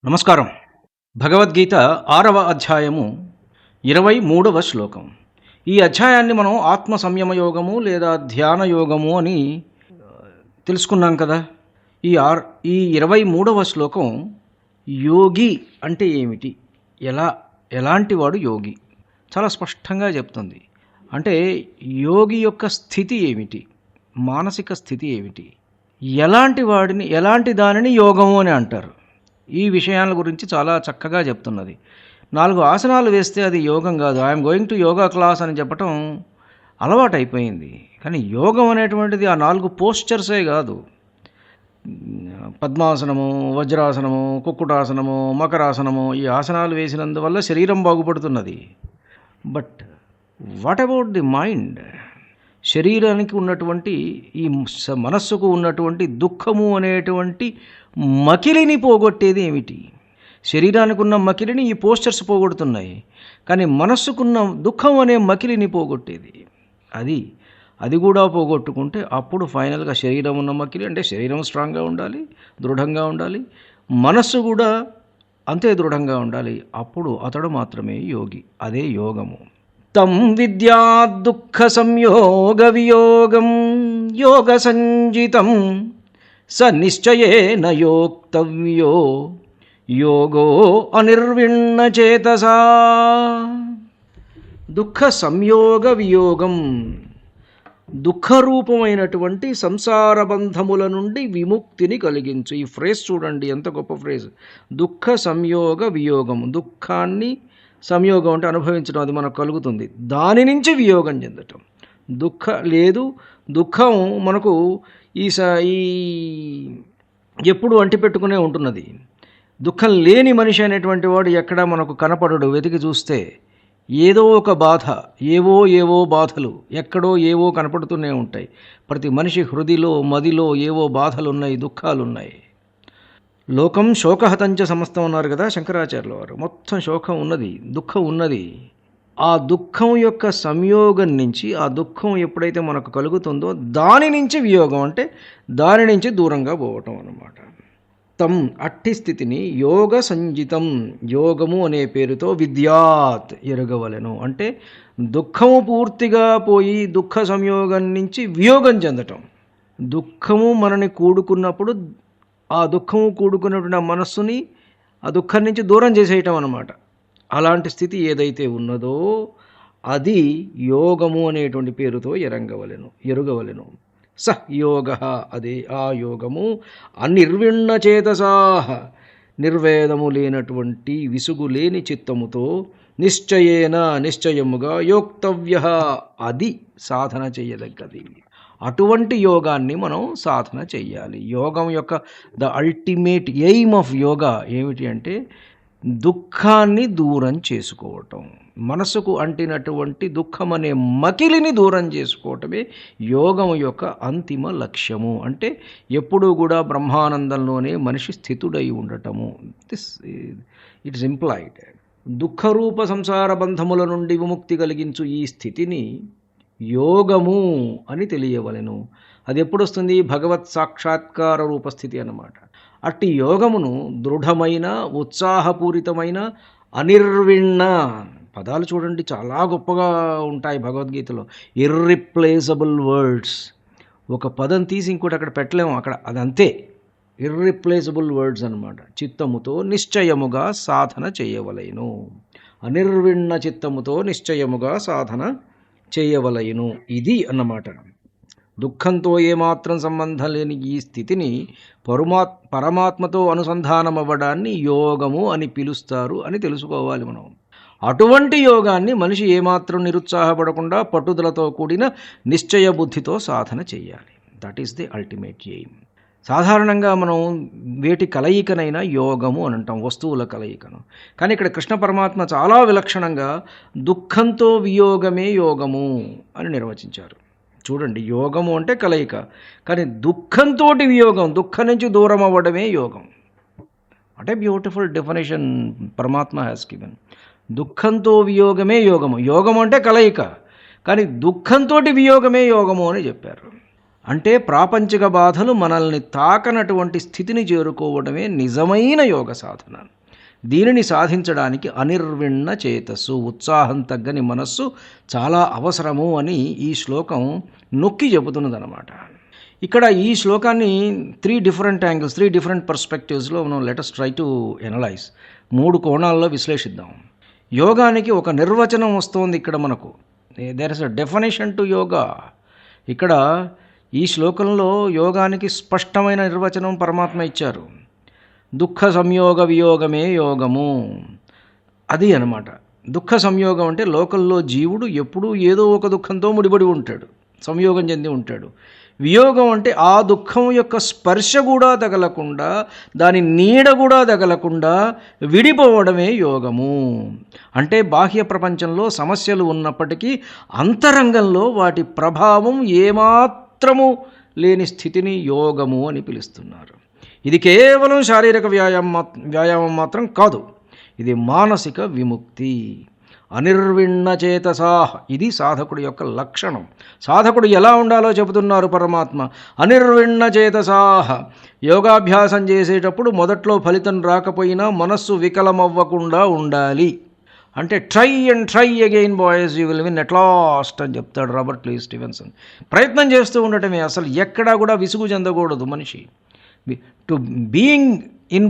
నమస్కారం. భగవద్గీత 6వ అధ్యాయము 23వ శ్లోకం. ఈ అధ్యాయాన్ని మనం ఆత్మ సంయమ యోగము లేదా ధ్యాన యోగము అని తెలుసుకున్నాం కదా. ఈ ఈ 23వ శ్లోకం యోగి అంటే ఏమిటి, ఎలాంటి వాడు యోగి చాలా స్పష్టంగా చెప్తుంది. అంటే యోగి యొక్క స్థితి ఏమిటి, మానసిక స్థితి ఏమిటి, ఎలాంటి దానిని యోగము అని అంటారు. ఈ విషయాల గురించి చాలా చక్కగా చెప్తున్నది. 4 ఆసనాలు వేస్తే అది యోగం కాదు. I'm going to yoga class అని చెప్పటం అలవాటైపోయింది. కానీ యోగం అనేటువంటిది ఆ 4 పోస్చర్సే కాదు. పద్మాసనము, వజ్రాసనము, కుక్కుటాసనము, మకరాసనము, ఈ ఆసనాలు వేసినందువల్ల శరీరం బాగుపడుతున్నది. But what about the mind? శరీరానికి ఉన్నటువంటి ఈ మనస్సుకు ఉన్నటువంటి దుఃఖము అనేటువంటి మకిలిని పోగొట్టేది ఏమిటి? శరీరానికి ఉన్న మకిలిని ఈ పోస్చర్స్ పోగొడుతున్నాయి, కానీ మనస్సుకున్న దుఃఖం అనే మకిలిని పోగొట్టేది అది కూడా పోగొట్టుకుంటే అప్పుడు ఫైనల్గా శరీరం ఉన్న మకిలి, అంటే శరీరం స్ట్రాంగ్గా ఉండాలి, దృఢంగా ఉండాలి, మనస్సు కూడా అంతే దృఢంగా ఉండాలి. అప్పుడు అతడు మాత్రమే యోగి. అదే యోగము. తం విద్యా దుఃఖ సంయోగ వియోగం యోగ సంజితం స నిశ్చయేన యోక్తవ్యో యోగో అనిర్విణ్ణ చేతసా. దుఃఖ సంయోగ వియోగం, దుఃఖరూపమైనటువంటి సంసార బంధముల నుండి విముక్తిని కలిగించు. ఈ ఫ్రేజ్ చూడండి, ఎంత గొప్ప ఫ్రేజ్. దుఃఖ సంయోగ వియోగం, దుఃఖాన్ని సంయోగం అంటే అనుభవించడం, అది మనకు కలుగుతుంది. దాని నుంచి వియోగం చెందటం. దుఃఖం మనకు ఈ ఎప్పుడు అంటిపెట్టుకునే ఉంటున్నది. దుఃఖం లేని మనిషి అనేటువంటి వాడు ఎక్కడా మనకు కనపడడు. వెతికి చూస్తే ఏదో ఒక బాధ, ఏవో బాధలు ఎక్కడో ఏవో కనపడుతూనే ఉంటాయి. ప్రతి మనిషి హృదిలో మదిలో ఏవో బాధలున్నాయి, దుఃఖాలున్నాయి. లోకం శోకహతంచ సమస్తం అన్నారు కదా శంకరాచార్యుల వారు. మొత్తం శోకం ఉన్నది, దుఃఖం ఉన్నది. ఆ దుఃఖం యొక్క సంయోగం నుంచి, ఆ దుఃఖం ఎప్పుడైతే మనకు కలుగుతుందో దాని నుంచి వియోగం, అంటే దాని నుంచి దూరంగా పోవటం అన్నమాట. తం అట్టి స్థితిని యోగ సంజితం, యోగము అనే పేరుతో విద్యాత్ ఎరగవలెను. అంటే దుఃఖము పూర్తిగా పోయి దుఃఖ సంయోగం నుంచి వియోగం చెందటం. దుఃఖము మనని కూడుకున్నప్పుడు ఆ దుఃఖము కూడుకున్నటువంటి మనస్సుని ఆ దుఃఖం నుంచి దూరం చేసేయటం అన్నమాట. అలాంటి స్థితి ఏదైతే ఉన్నదో అది యోగము అనేటువంటి పేరుతో ఎరుగవలెను. సహ్ యోగ, అదే ఆ యోగము. అనిర్విణ్ణ చేతసాహ, నిర్వేదము లేనటువంటి విసుగు లేని చిత్తముతో, నిశ్చయముగా యోక్తవ్య, అది సాధన చేయదగ్గది. అటువంటి యోగాన్ని మనం సాధన చెయ్యాలి. యోగం యొక్క the ultimate aim of yoga ఏమిటి అంటే దుఃఖాన్ని దూరం చేసుకోవటం. మనసుకు అంటినటువంటి దుఃఖం అనే మకిలిని దూరం చేసుకోవటమే యోగం యొక్క అంతిమ లక్ష్యము. అంటే ఎప్పుడూ కూడా బ్రహ్మానందంలోనే మనిషి స్థితుడై ఉండటము. It's implied. దుఃఖరూప సంసార బంధముల నుండి విముక్తి కలిగించు ఈ స్థితిని యోగము అని తెలియవలెను. అది ఎప్పుడు వస్తుంది? భగవత్ సాక్షాత్కార రూపస్థితి అన్నమాట. అట్టి యోగమును దృఢమైన, ఉత్సాహపూరితమైన, అనిర్విణ్ణ, పదాలు చూడండి చాలా గొప్పగా ఉంటాయి భగవద్గీతలో. Irreplaceable words. ఒక పదం తీసి ఇంకోటి అక్కడ పెట్టలేము, అక్కడ అదంతే. ఇర్రిప్లేసబుల్ వర్డ్స్ అన్నమాట. చిత్తముతో నిశ్చయముగా సాధన చేయవలెను. అనిర్విణ్ణ చిత్తముతో నిశ్చయముగా సాధన చేయవలయును, ఇది అన్నమాట. దుఃఖంతో ఏమాత్రం సంబంధం లేని ఈ స్థితిని పరమాత్మతో అనుసంధానం అవ్వడాన్ని యోగము అని పిలుస్తారు అని తెలుసుకోవాలి మనం. అటువంటి యోగాన్ని మనిషి ఏమాత్రం నిరుత్సాహపడకుండా పట్టుదలతో కూడిన నిశ్చయ బుద్ధితో సాధన చేయాలి. That is the ultimate aim. సాధారణంగా మనం వేటి కలయికనైనా యోగము అని అంటాం, వస్తువుల కలయికను. కానీ ఇక్కడ కృష్ణ పరమాత్మ చాలా విలక్షణంగా దుఃఖంతో వియోగమే యోగము అని నిర్వచించారు. చూడండి, యోగము అంటే కలయిక, కానీ దుఃఖంతో వియోగం, దుఃఖం నుంచి దూరం అవ్వడమే యోగం. వాట్ ఏ బ్యూటిఫుల్ డెఫినేషన్ పరమాత్మ హ్యాస్ గివెన్. దుఃఖంతో వియోగమే యోగము. యోగము అంటే కలయిక, కానీ దుఃఖంతో వియోగమే యోగము అని చెప్పారు. అంటే ప్రాపంచిక బాధలు మనల్ని తాకనటువంటి స్థితిని చేరుకోవడమే నిజమైన యోగ సాధన. దీనిని సాధించడానికి అనిర్విణ్ణ చేతస్సు, ఉత్సాహం తగ్గని మనస్సు చాలా అవసరము అని ఈ శ్లోకం నొక్కి చెబుతున్నదనమాట. ఇక్కడ ఈ శ్లోకాన్ని 3 డిఫరెంట్ యాంగిల్స్, 3 డిఫరెంట్ పర్స్పెక్టివ్స్లో మనం లెటస్ ట్రై టు ఎనలైజ్, 3 కోణాల్లో విశ్లేషిద్దాం. యోగానికి ఒక నిర్వచనం వస్తోంది ఇక్కడ మనకు. There is a definition to yoga. ఇక్కడ ఈ శ్లోకంలో యోగానికి స్పష్టమైన నిర్వచనం పరమాత్మ ఇచ్చారు. దుఃఖ సంయోగ వియోగమే యోగము, అది అనమాట. దుఃఖ సంయోగం అంటే లోకల్లో జీవుడు ఎప్పుడూ ఏదో ఒక దుఃఖంతో ముడిపడి ఉంటాడు, సంయోగం చెంది ఉంటాడు. వియోగం అంటే ఆ దుఃఖం యొక్క స్పర్శ కూడా తగలకుండా, దాని నీడ కూడా తగలకుండా విడిపోవడమే యోగము. అంటే బాహ్య ప్రపంచంలో సమస్యలు ఉన్నప్పటికీ అంతరంగంలో వాటి ప్రభావం ఏమాత్రము లేని స్థితిని యోగము అని పిలుస్తున్నారు. ఇది కేవలం శారీరక వ్యాయామం మాత్రం కాదు, ఇది మానసిక విముక్తి. అనిర్విణ్ణ చేతసాహ, ఇది సాధకుడి యొక్క లక్షణం. సాధకుడు ఎలా ఉండాలో చెబుతున్నారు పరమాత్మ. అనిర్విణ్ణ చేతసాహ, యోగాభ్యాసం చేసేటప్పుడు మొదట్లో ఫలితం రాకపోయినా మనస్సు వికలమవ్వకుండా ఉండాలి. అంటే try and try again boys, you will win at last అని చెప్తాడు రాబర్ట్ లూయిస్ స్టీవెన్సన్. ప్రయత్నం చేస్తూ ఉండటమే, అసలు ఎక్కడా కూడా విసుగు చెందకూడదు మనిషి. To being in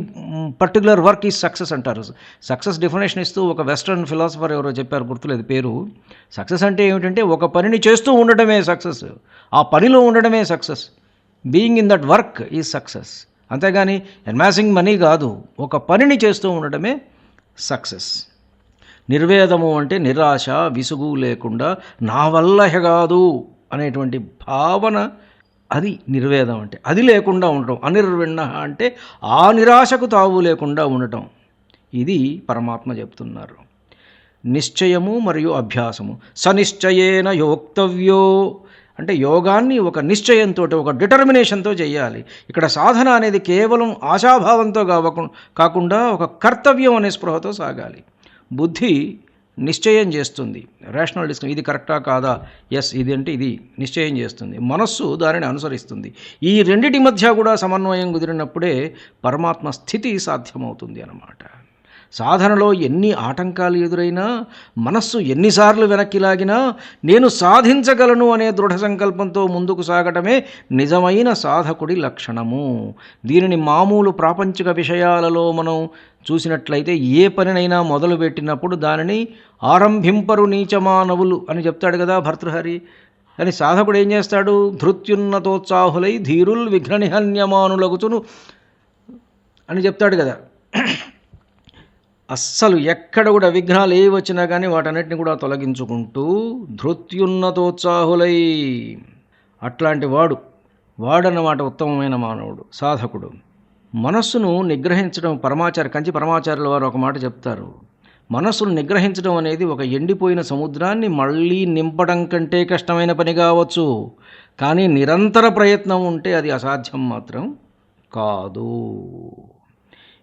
particular work is success అంటారు. సక్సెస్ డెఫినేషన్ ఇస్తూ ఒక వెస్ట్రన్ ఫిలాసఫర్ ఎవరో చెప్పారు, గుర్తులేదు పేరు. సక్సెస్ అంటే ఏమిటంటే ఒక పనిని చేస్తూ ఉండటమే సక్సెస్, ఆ పనిలో ఉండడమే success. Being in that work is success, అంతేగాని ఎన్మాసింగ్ మనీ కాదు. ఒక పనిని చేస్తూ ఉండటమే సక్సెస్. నిర్వేదము అంటే నిరాశ, విసుగు లేకుండా నా వల్ల కాదు అనేటువంటి భావన, అది నిర్వేదం అంటే. అది లేకుండా ఉండటం. అనిర్విణ్ణ అంటే ఆ నిరాశకు తావు లేకుండా ఉండటం. ఇది పరమాత్మ చెప్తున్నారు. నిశ్చయము మరియు అభ్యాసము. సనిశ్చయేన యోక్తవ్యో అంటే యోగాన్ని ఒక నిశ్చయంతో, ఒక డిటర్మినేషన్తో చేయాలి. ఇక్కడ సాధన అనేది కేవలం ఆశాభావంతో కాకుండా ఒక కర్తవ్యం అనే స్పృహతో సాగాలి. బుద్ధి నిశ్చయం చేస్తుంది, రేషనల్ డిస్కషన్, ఇది కరెక్టా కాదా, ఎస్ ఇది అంటే ఇది నిశ్చయం చేస్తుంది. మనస్సు దానిని అనుసరిస్తుంది. ఈ రెండిటి మధ్య కూడా సమన్వయం కుదిరినప్పుడే పరమాత్మ స్థితి సాధ్యమవుతుంది అన్నమాట. సాధనలో ఎన్ని ఆటంకాలు ఎదురైనా, మనస్సు ఎన్నిసార్లు వెనక్కి లాగినా నేను సాధించగలను అనే దృఢ సంకల్పంతో ముందుకు సాగటమే నిజమైన సాధకుడి లక్షణము. దీనిని మామూలు ప్రాపంచిక విషయాలలో మనం చూసినట్లయితే ఏ పనినైనా మొదలుపెట్టినప్పుడు దానిని ఆరంభింపరు నీచమానవులు అని చెప్తాడు కదా భర్తృహరి. అని సాధకుడు ఏం చేస్తాడు? ధృత్యున్నతోత్సాహులై ధీరుల్ విఘ్ననిహన్యమానులగుచును అని చెప్తాడు కదా. అస్సలు ఎక్కడ కూడా విఘ్నాలు ఏ వచ్చినా కానీ వాటన్నిటిని కూడా తొలగించుకుంటూ ధృత్యున్నతోత్సాహులై, అట్లాంటి వాడన్నమాట ఉత్తమమైన మానవుడు, సాధకుడు. మనస్సును నిగ్రహించడం కంచి పరమాచార్యుల వారు ఒక మాట చెప్తారు. మనస్సును నిగ్రహించడం అనేది ఒక ఎండిపోయిన సముద్రాన్ని మళ్ళీ నింపడం కంటే కష్టమైన పని కావచ్చు, కానీ నిరంతర ప్రయత్నం ఉంటే అది అసాధ్యం మాత్రం కాదు.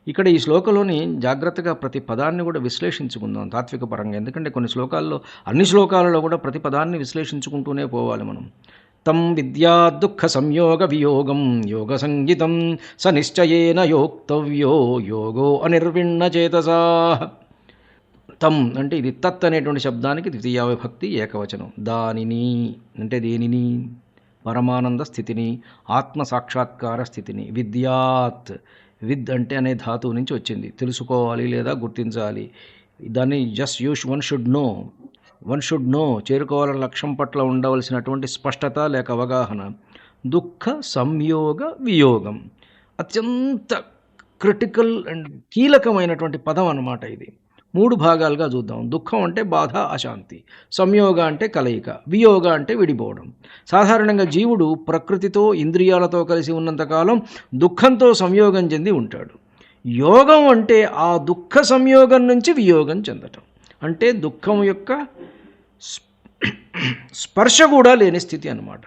ఇక్కడ ఈ శ్లోకంలోని జాగ్రత్తగా ప్రతి పదాన్ని కూడా విశ్లేషించుకుందాం తాత్విక పరంగా. ఎందుకంటే అన్ని శ్లోకాలలో కూడా ప్రతి పదాన్ని విశ్లేషించుకుంటూనే పోవాలి మనం. తం విద్యా దుఃఖ సంయోగ వియోగం యోగ సంగీతం స నిశ్చయేన యోక్తవ్యో యోగో అనిర్విణ్ణ చేతసా. తం అంటే ఇది తత్ అనేటువంటి శబ్దానికి ద్వితీయ విభక్తి ఏకవచనం. దానిని అంటే దేనిని? పరమానంద స్థితిని, ఆత్మ సాక్షాత్కార స్థితిని. విద్యాత్, విద్ అంటే అనే ధాతువు నుంచి వచ్చింది, తెలుసుకోవాలి లేదా గుర్తించాలి. దాన్ని వన్ షుడ్ నో చేరుకోవాలన్న లక్ష్యం పట్ల ఉండవలసినటువంటి స్పష్టత లేక అవగాహన. దుఃఖ సంయోగ వియోగం అత్యంత క్రిటికల్ అండ్ కీలకమైనటువంటి పదం అన్నమాట. ఇది 3 భాగాలుగా చూద్దాం. దుఃఖం అంటే బాధ, అశాంతి. సంయోగ అంటే కలయిక. వియోగ అంటే విడిపోవడం. సాధారణంగా జీవుడు ప్రకృతితో, ఇంద్రియాలతో కలిసి ఉన్నంతకాలం దుఃఖంతో సంయోగం చెంది ఉంటాడు. యోగం అంటే ఆ దుఃఖ సంయోగం నుంచి వియోగం చెందటం. అంటే దుఃఖం యొక్క స్పర్శ కూడా లేని స్థితి అన్నమాట.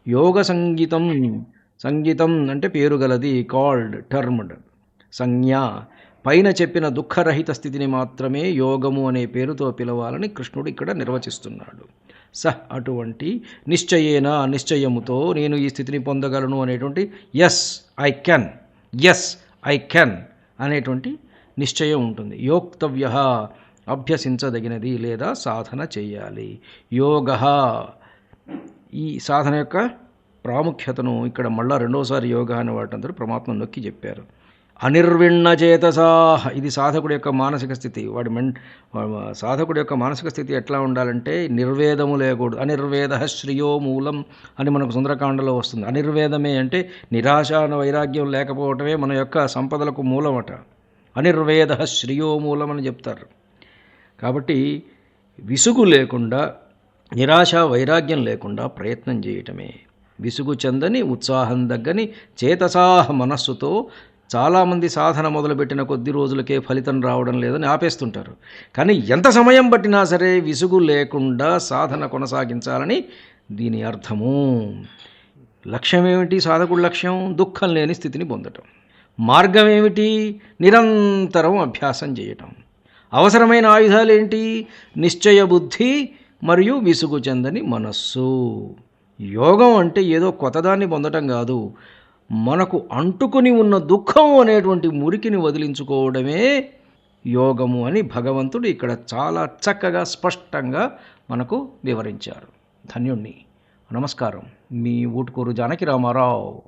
యోగ సంగీతం అంటే పేరు గలది, కాల్డ్, టర్మ్డ్, సంజ్ఞ. పైన చెప్పిన దుఃఖరహిత స్థితిని మాత్రమే యోగము అనే పేరుతో పిలవాలని కృష్ణుడు ఇక్కడ నిర్వచిస్తున్నాడు. అటువంటి నిశ్చయముతో నేను ఈ స్థితిని పొందగలను అనేటువంటి ఎస్ ఐ కెన్ అనేటువంటి నిశ్చయం ఉంటుంది. యోక్తవ్య అభ్యసించదగినది లేదా సాధన చేయాలి. యోగ ఈ సాధన యొక్క ప్రాముఖ్యతను ఇక్కడ మళ్ళా రెండోసారి యోగ అని వాటినందరూ పరమాత్మ నొక్కి చెప్పారు. అనిర్విణ్ణ చేతసా, ఇది సాధకుడి యొక్క మానసిక స్థితి. సాధకుడి యొక్క మానసిక స్థితి ఎట్లా ఉండాలంటే నిర్వేదము లేకూడదు. అనిర్వేద శ్రియో మూలం అని మనకు సుందరకాండలో వస్తుంది. అనిర్వేదమే అంటే నిరాశ వైరాగ్యం లేకపోవటమే మన యొక్క సంపదలకు మూలమట. అనిర్వేద శ్రియో మూలం అని చెప్తారు. కాబట్టి విసుగు లేకుండా, నిరాశ వైరాగ్యం లేకుండా ప్రయత్నం చేయటమే. విసుగు చెందని, ఉత్సాహం దగ్గని, చేతసాహ మనస్సుతో. చాలామంది సాధన మొదలుపెట్టిన కొద్ది రోజులకే ఫలితం రావడం లేదని ఆపేస్తుంటారు. కానీ ఎంత సమయం పట్టినా సరే విసుగు లేకుండా సాధన కొనసాగించాలని దీని అర్థము. లక్ష్యం ఏమిటి? సాధకుడి లక్ష్యం దుఃఖం లేని స్థితిని పొందటం. మార్గం ఏమిటి? నిరంతరం అభ్యాసం చేయటం. అవసరమైన ఆయుధాలు ఏంటి? నిశ్చయ బుద్ధి మరియు విసుగు చెందని మనస్సు. యోగం అంటే ఏదో కొత్తదాన్ని పొందటం కాదు. మనకు అంటుకుని ఉన్న దుఃఖం అనేటువంటి మురికిని వదిలించుకోవడమే యోగము అని భగవంతుడు ఇక్కడ చాలా చక్కగా స్పష్టంగా మనకు వివరించారు. ధన్యుణ్ణి. నమస్కారం. మీ ఊటుకూరు జానకి రామారావు.